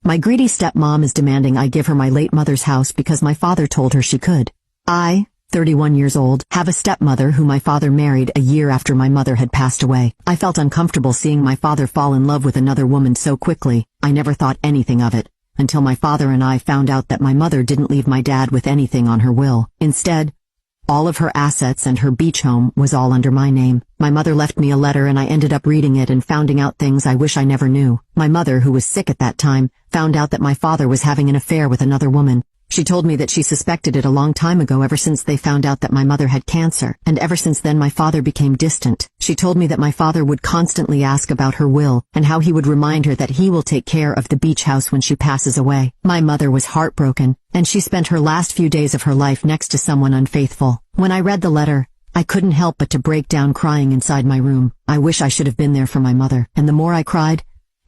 My greedy stepmom is demanding I give her my late mother's house because my father told her she could. I, 31 years old, have a stepmother who my father married a year after my mother had passed away. I felt uncomfortable seeing my father fall in love with another woman so quickly. I never thought anything of it, until my father and I found out that my mother didn't leave my dad with anything on her will. Instead, all of her assets and her beach home was all under my name. My mother left me a letter and I ended up reading it and finding out things I wish I never knew. My mother, who was sick at that time, found out that my father was having an affair with another woman. She told me that she suspected it a long time ago, ever since they found out that my mother had cancer, and ever since then my father became distant. She told me that my father would constantly ask about her will, and how he would remind her that he will take care of the beach house when she passes away. My mother was heartbroken, and she spent her last few days of her life next to someone unfaithful. When I read the letter, I couldn't help but to break down crying inside my room. I wish I should have been there for my mother, and the more I cried,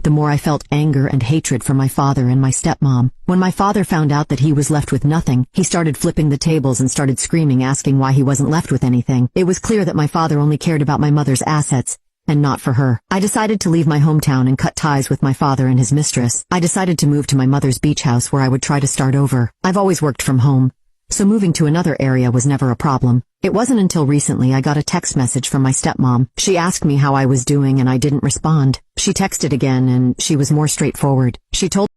the more I felt anger and hatred for my father and my stepmom. When my father found out that he was left with nothing, he started flipping the tables and started screaming, asking why he wasn't left with anything. It was clear that my father only cared about my mother's assets, and not for her. I decided to leave my hometown and cut ties with my father and his mistress. I decided to move to my mother's beach house where I would try to start over. I've always worked from home, so moving to another area was never a problem. It wasn't until recently I got a text message from my stepmom. She asked me how I was doing and I didn't respond. She texted again and she was more straightforward. She told